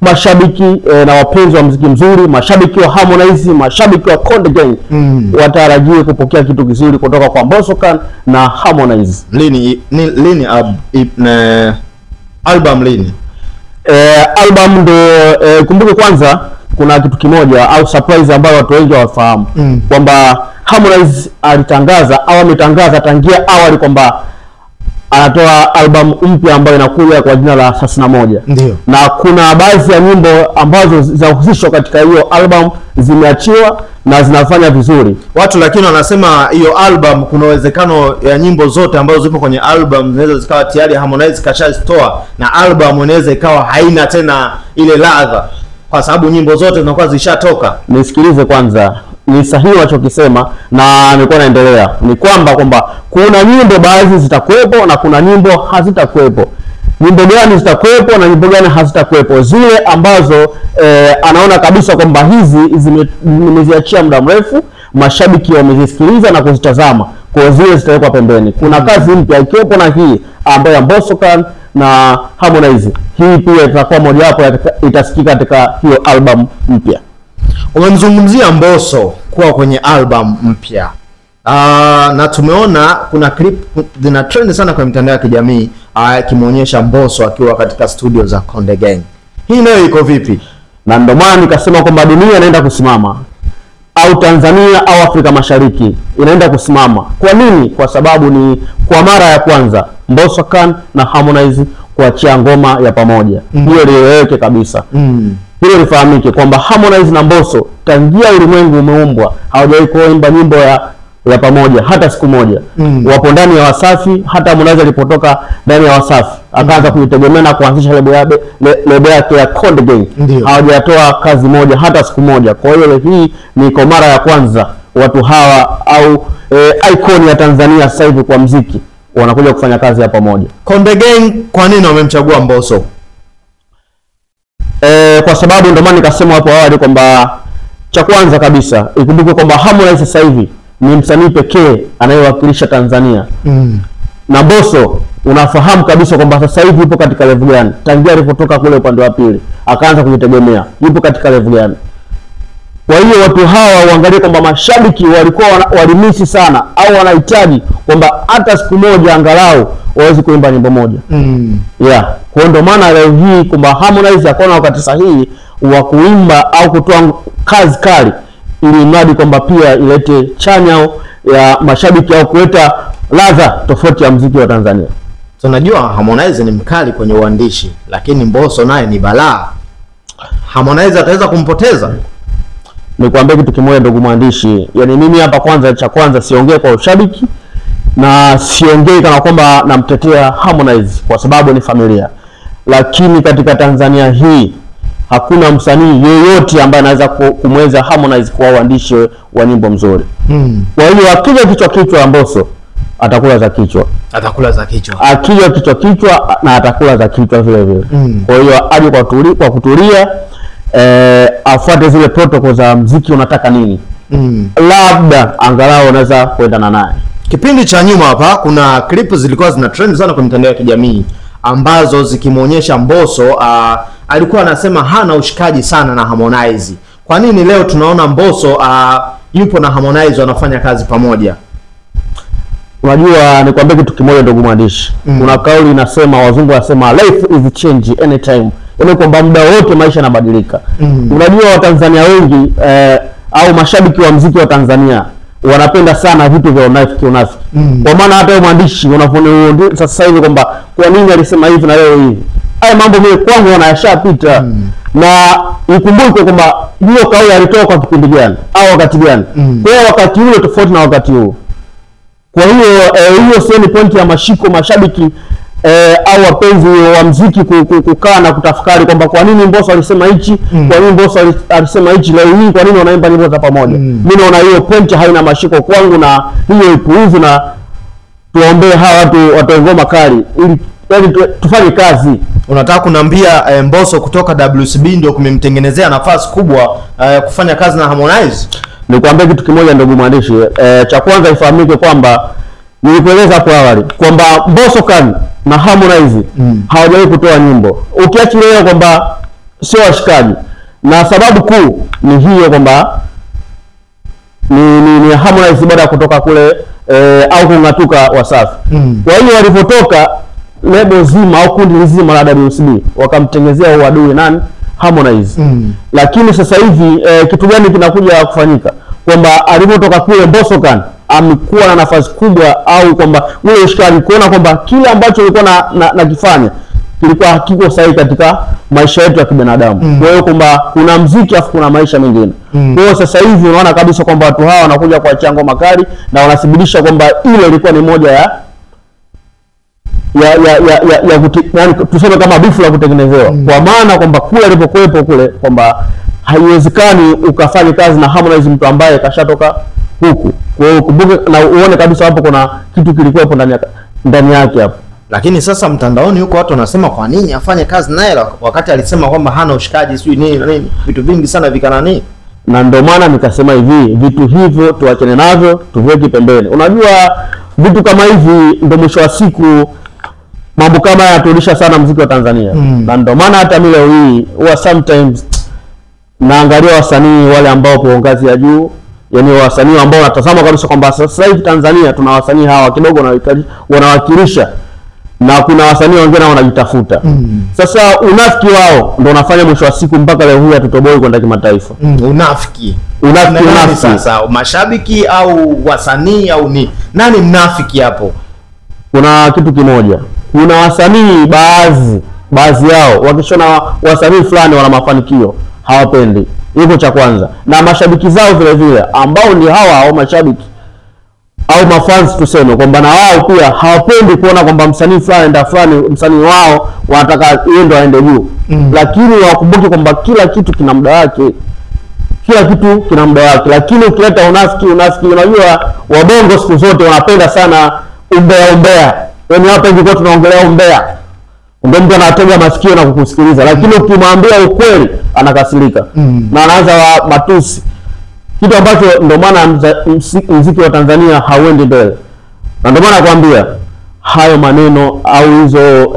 mashabiki na wapenzi wa muziki mzuri, mashabiki wa Harmonize, mashabiki wa Konde Gang watarajie kupokea kitu kizuri kutoka kwa Mbosso Khan na Harmonize. Lini album lini? Album ndo kumbuke kwanza kuna kitu kimoja au surprise ambayo watu wengi hawafahamu kwamba Harmonize alitangaza au ametangaza tangia awali kwamba anatoa album mpya ambayo inakuja kwa jina la 31. Ndio. Na kuna baadhi ya nyimbo ambazo zinahusishwa katika hiyo album zimeachiwa na zinafanya vizuri. Watu lakini wanasema hiyo album kuna uwezekano ya nyimbo zote ambazo zipo kwenye album zinaweza zikawa tayari Harmonize kashazitoa na album inaweza ikawa haina tena ile ladha kwa sababu nyimbo zote zinakuwa zishatoka. Nisikilize kwanza. Ni sahihi unachokisema na nilikuwa naendelea. Ni kwamba kuna nyimbo baadhi zitakuepo na kuna nyimbo hazitakuepo. Nyimbo gani zitakuepo na nyimbo gani hazitakuepo? Zile ambazo anaona kabisa kwamba hizi nimeziachia muda mrefu, mashabiki wamezisikiliza na kuzitazama, kwa zile zitawekwa pembeni. Kuna kazi mpya ikiwepo na hii ambayo Mbosso Khan na Harmonize. Hii pia itakuwa moja wapo itasikika katika hiyo album mpya. Umemzungumzia Mbosso kuwa kwenye album mpya. Na tumeona kuna clip zina trend sana kwenye mitandao ya kijamii kimuonyesha Mbosso akiwa katika studio za Konde Gang. Hii nayo iko vipi? Na ndio maana nikasema kwamba dunia inaenda kusimama au Tanzania au Afrika Mashariki inaenda kusimama. Kwa nini? Kwa sababu ni kwa mara ya kwanza Mbosso Khan na Harmonize kuachia ngoma ya pamoja. Hiyo lieleweke kabisa. Hilo lifahamike kwamba Harmonize na Mbosso tangia ulimwengu umeumbwa hawajawahi kuimba nyimbo ya pamoja hata siku moja. Wapo ndani ya Wasafi, hata Harmonize alipotoka ndani ya Wasafi akaanza kujitegemea na kuanzisha lebo yake ya Konde Gang. Hawajatoa kazi moja hata siku moja. Kwa hiyo hii ni kwa mara ya kwanza watu hawa au icon ya Tanzania sasa hivi kwa muziki wanakuja kufanya kazi ya pamoja. Konde Gang kwa nini wamemchagua Mbosso? Kwa sababu ndio maana nikasema hapo awali kwamba cha kwanza kabisa ikumbuke kwamba Harmonize sasa hivi ni msanii pekee anayewakilisha Tanzania. Na Mbosso unafahamu kabisa kwamba sasa hivi yupo katika level gani. Tangia alipotoka kule upande wa pili akaanza kujitegemea, yupo katika level gani. Kwa hiyo watu hawa waangalie kwamba mashabiki walikuwa walimisi sana au wanahitaji kwamba hata siku moja angalau waweze kuimba nyimbo moja. Kwa ndio maana leo hii kwamba Harmonize akaona wakati sahihi wa kuimba au kutoa kazi kali ili mradi kwamba pia ilete chanya ya mashabiki au kuleta ladha tofauti ya muziki wa Tanzania. Tunajua Harmonize ni mkali kwenye uandishi, lakini Mbosso naye ni balaa. Harmonize ataweza kumpoteza? Nikwambie kitu kimoja ndugu mwandishi, yani mimi hapa kwanza cha kwanza siongee kwa ushabiki na siongei kana kwamba namtetea Harmonize kwa sababu ni familia. Lakini katika Tanzania hii hakuna msanii yeyote ambaye anaweza kumweza Harmonize kwa uandishi wa nyimbo mzuri. Kwa hiyo akija kichwa Mbosso atakula za kichwa. Akija kichwa na atakula za kichwa vile vile. Kwa hiyo aje kwa kutulia afuate zile protocol za muziki unataka nini. Labda angalau unaweza kuendana naye. Kipindi cha nyuma hapa kuna clip zilikuwa zina trend sana kwa mitandao ya kijamii ambazo zikimuonyesha Mbosso alikuwa anasema hana ushikaji sana na Harmonize. Kwa nini leo tunaona Mbosso yupo na Harmonize wanafanya kazi pamoja? Unajua nikwambie kitu kimoja ndugu mwandishi. Kuna kauli inasema, wazungu wanasema life is change anytime. Yaani kwamba muda wote maisha yanabadilika. Unajua Watanzania wengi au mashabiki wa muziki wa Tanzania wanapenda sana vitu vya unafiki. Kwa maana hata mwandishi unapoona sasa hivi kwamba kwa nini alisema hivi na leo hivi. Haya mambo mimi kwangu yanashapita. Na ikumbuke kwamba hiyo kauli alitoa kwa kipindi gani au wakati gani. Kwa hiyo wakati ule tofauti na wakati huu. Kwa hiyo sio ni point ya mashabiki au wapenzi wa muziki kukaa na kutafakari kwamba kwa nini Mbosso alisema hichi, kwa nini Mbosso alisema hichi leo hii, kwa nini wanaimba nyimbo za pamoja. Mimi naona hiyo point haina mashiko kwangu na hiyo ipuuzi, na tuombe hawa watu watengoma kali ili tufanye kazi. Unataka kuniambia Mbosso kutoka WCB ndio kumemtengenezea nafasi kubwa kufanya kazi na Harmonize? Nikwambie kitu kimoja ndugu mwandishi, cha kwanza ifahamike kwamba nilikueleza hapo awali kwamba Mbosso Khan na Harmonize hawajawahi kutoa nyimbo. Ukiachilia kwamba sio washikaji, na sababu kuu ni hiyo kwamba ni Harmonize baada ya kutoka kule au kung'atuka Wasafi. Kwa hiyo walipotoka lebo zima au kundi zima la WCB wakamtengezea uadui nani? Harmonize. Lakini sasa hivi kitu gani kinakuja kufanyika? Kwamba alipotoka kule Mbosso Khan amekuwa na nafasi kubwa, au kwamba ule ushikaji kuona kwamba kile ambacho alikuwa na kifanya kilikuwa hakiko sahihi katika maisha yetu ya kibinadamu. Kwa hiyo kwamba kuna mziki afu kuna maisha mengine. Kwa hiyo sasa hivi unaona kabisa kwamba watu hawa wanakuja kwa chango makali na wanathibitisha kwamba ile ilikuwa ni moja ya yani tuseme kama bifu la kutengenezewa. Kwa maana kwamba kule alipokuepo kule kwamba haiwezekani ukafanya kazi na Harmonize, mtu ambaye kashatoka huku. Kwa hiyo kumbuke na uone kabisa hapo kuna kitu kilikuwepo ndani yake hapo. Lakini sasa mtandaoni huko watu wanasema kwa nini afanye kazi naye wakati alisema kwamba hana ushikaji sio nini, vitu vingi sana vikanani. Na ndio maana nikasema hivi, vitu hivyo tuachane navyo, tuweke pembeni. Unajua vitu kama hivi ndio mwisho wa siku mambo kama yanatulisha sana muziki wa Tanzania. Na ndio maana hata mimi leo hii huwa sometimes naangalia wasanii wale ambao kwa ngazi ya juu, yani wasanii ambao wanatazama kabisa kwamba sasa hivi Tanzania tuna wasanii hawa kidogo wanawakilisha, na kuna wasanii wengine wanajitafuta. Sasa unafiki wao ndio unafanya mwisho wa siku mpaka leo hii hatutoboi kwenda kimataifa. Unafiki sasa mashabiki au wasanii au nani mnafiki hapo? Kuna kitu kimoja, kuna wasanii baadhi yao wakishona wasanii fulani wana mafanikio hawapendi. Hivyo cha kwanza, na mashabiki zao vile vile ambao ni hawa au mashabiki au mafans tuseme kwamba na wao pia hawapendi kuona kwamba msanii msanii wao wanataka yeye ndo aende juu. Lakini wakumbuke kwamba kila kitu kina muda wake. Lakini ukileta unafiki, unajua wabongo siku zote wanapenda sana umbea. Yaani hapa hivi kwa tunaongelea umbea. Mtu anatega masikio na kukusikiliza, lakini ukimwambia ukweli anakasirika na anaanza matusi. Kitu ambacho ndio maana muziki wa Tanzania hauendi mbele. Na ndio maana nakwambia hayo maneno au hizo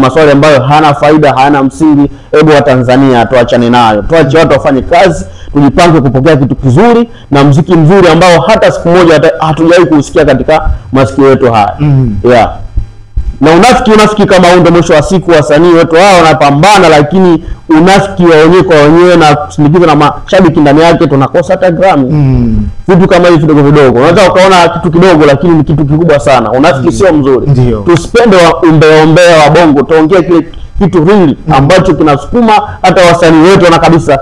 maswali ambayo hana faida, hana msingi. Hebu wa Tanzania tuachane nayo. Tuache watu wafanye kazi, tujipange kupokea kitu kizuri na muziki mzuri ambao hata siku moja hatujawahi kusikia katika masikio yetu haya. Na unafiki kama huo ndio mwisho wa siku wasanii wetu hao wanapambana, lakini unafiki wa wenyewe kwa wenyewe na kusindikiza na mashabiki ndani yake tunakosa hata Grammy. Vitu kama hivi vidogo. Unaweza ukaona kitu kidogo lakini ni kitu kikubwa sana. Unafiki sio mzuri. Tusipende umbea wa bongo, tuongee kile kitu real ambacho kinasukuma hata wasanii wetu wana kabisa.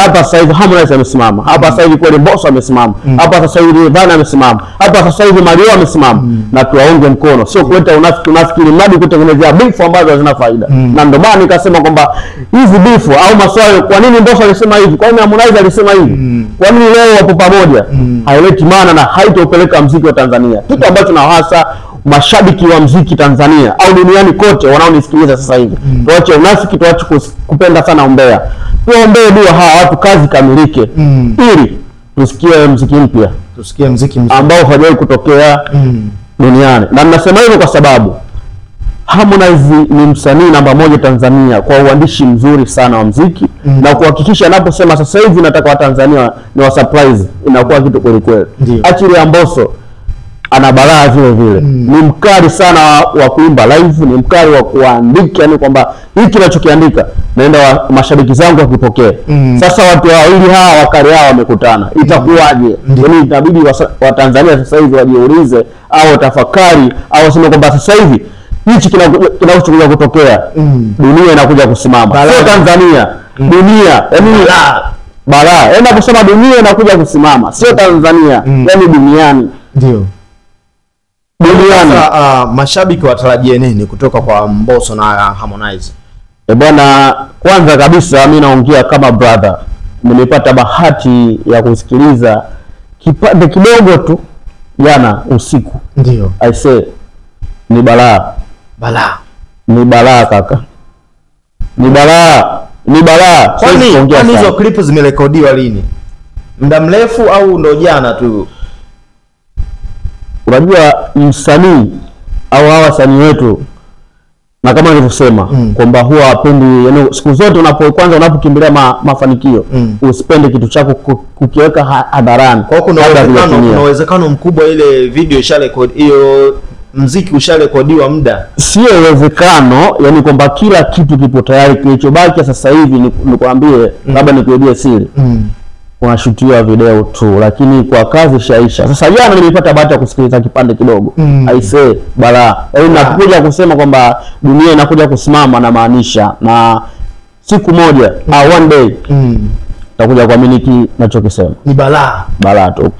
Hapa sasa hivi Harmonize amesimama. Hapa sasa hivi kweli Mbosso amesimama. Hapa sasa hivi Rayvanny amesimama. Hapa sasa hivi Mario amesimama. Na tuwaunge mkono. Sio kuleta unafiki ni mradi kutengenezea beef ambazo hazina faida. Na ndio maana nikasema kwamba hizi beef au maswali, kwa nini Mbosso alisema hivi? Kwa nini Harmonize alisema hivi? Kwa nini leo wapo pamoja? Haileti maana na haitopeleka muziki wa Tanzania. Kitu ambacho na hasa mashabiki wa muziki Tanzania au duniani kote wanaonisikiliza sasa hivi, tuache unafiki, tuache kupenda sana umbea. Tuombee dua hawa watu kazi kamilike ili tusikie muziki mpya, ambao hajawahi kutokea duniani. Na ninasema hivyo kwa sababu Harmonize ni msanii namba 1 Tanzania kwa uandishi mzuri sana wa muziki, na kuhakikisha anaposema sasa hivi nataka wa Tanzania ni wa surprise, inakuwa kitu kweli kweli. Achili Mbosso ana balaa vile vile. Ni mkali sana wa kuimba live, ni mkali wa kuandika, yani kwamba hiki kinachokiandika naenda mashabiki zangu wakipokea. Sasa watu wawili hawa wakali hawa wamekutana, itakuwaje? Yani itabidi wa Tanzania sasa hivi wajiulize au tafakari au waseme kwamba sasa hivi hichi kinachokuja kutokea, dunia inakuja kusimama. Sio Tanzania, dunia. Yani balaa. Yaani kusema dunia inakuja kusimama, sio Tanzania, yani duniani. Ndio. Mashabiki watarajie nini kutoka kwa Mbosso na Harmonize? Bwana, kwanza kabisa mimi naongea kama brother. Nimepata bahati ya kusikiliza kipande kidogo tu jana usiku. Ndio. I say ni balaa. Ni balaa kaka. Ni balaa. Kwani hizo clip zimerekodiwa lini? Muda mrefu au ndo jana tu? Unajua msanii au hawa wasanii wetu na kama nilivyosema kwamba huwa hapendi, yani siku zote unapokimbilia mafanikio usipende kitu chako kukiweka hadharani. Kwa kuna uwezekano mkubwa ile video isharekodi, hiyo muziki usharekodiwa muda. Sio uwezekano, yani kwamba kila kitu kipo tayari, kilichobaki sasa hivi nikwambie, labda nikuibie siri. Unashutiwa video tu, lakini kwa kazi shaisha. Sasa jana nilipata bahati ya kusikiliza kipande kidogo. I say bala, yaani nakuja kusema kwamba dunia inakuja kusimama, na maanisha na siku moja one day takuja kuamini ninachokisema. Ni balaa tupu.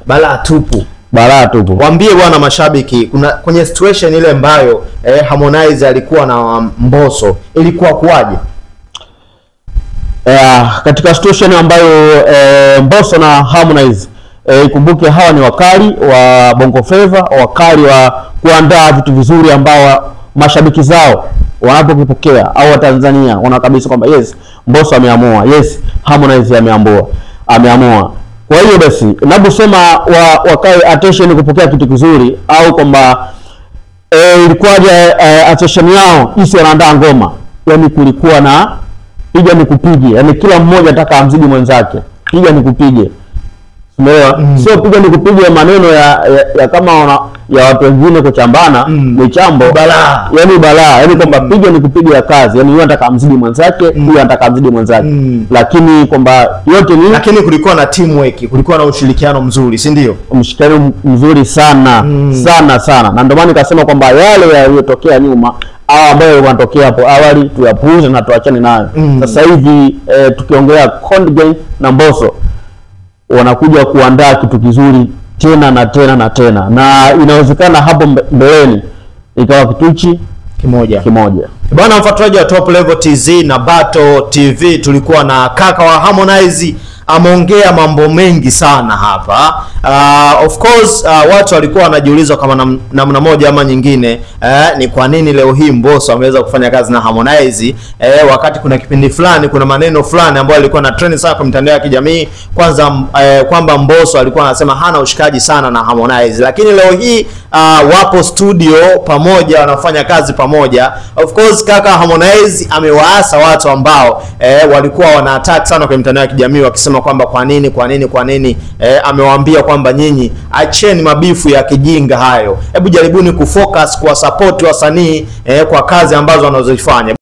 Balaa tupu. Waambie bwana mashabiki, kuna kwenye situation ile ambayo Harmonize alikuwa na Mbosso, ilikuwa kuaje? Katika situation ambayo Mbosso na Harmonize, ikumbuke hawa ni wakali wa Bongo Flava, wakali wa kuandaa vitu vizuri ambao mashabiki zao wanapokipokea, au wa Tanzania wana kabisa kwamba yes, Mbosso ameamua, yes, Harmonize ameamua. Kwa hiyo basi ninaposema wakae attention kupokea kitu kizuri, au kwamba ilikuwaje attention yao isi wanaandaa ngoma, yani kulikuwa na piga nikupige, yani kila mmoja anataka amzidi mwenzake, piga nikupige. Sio piga nikupige maneno ya kama ya watu wengine kuchambana, michambo balaa, yani kwamba piga nikupige ya kazi, yani yeye anataka amzidi mwenzake, yeye anataka amzidi mwenzake. Lakini kwamba yote ni, lakini kulikuwa na teamwork, kulikuwa na ushirikiano mzuri, si ndio? Mshirikiano mzuri sana sana, na ndio maana nikasema kwamba yale yaliyotokea nyuma ambayo wanatokea hapo awali tuyapuuze na tuachane nayo. Sasa hivi tukiongelea Konde Gang na Mbosso, wanakuja kuandaa kitu kizuri tena na tena na tena, na inawezekana hapo mbeleni ikawa kituchi kimoja. Bwana mfuatiliaji wa Top Level TZ na Battle TV, tulikuwa na kaka wa Harmonize, ameongea mambo mengi sana hapa. Of course watu walikuwa wanajiuliza kama namna moja ama nyingine, ni kwa nini leo hii Mbosso ameweza kufanya kazi na Harmonize, wakati kuna kipindi fulani, kuna maneno fulani ambayo alikuwa na trend sana kwa mitandao ya kijamii. Kwanza kwamba Mbosso alikuwa anasema hana ushikaji sana na Harmonize, lakini leo hii wapo studio pamoja, wanafanya kazi pamoja. Of course kaka Harmonize amewaasa watu ambao walikuwa wana attack sana kwa mitandao ya kijamii wakisema kwamba kwa nini amewaambia kwamba nyinyi acheni mabifu ya kijinga hayo, hebu jaribuni kufocus kwa support wasanii kwa kazi ambazo wanazofanya.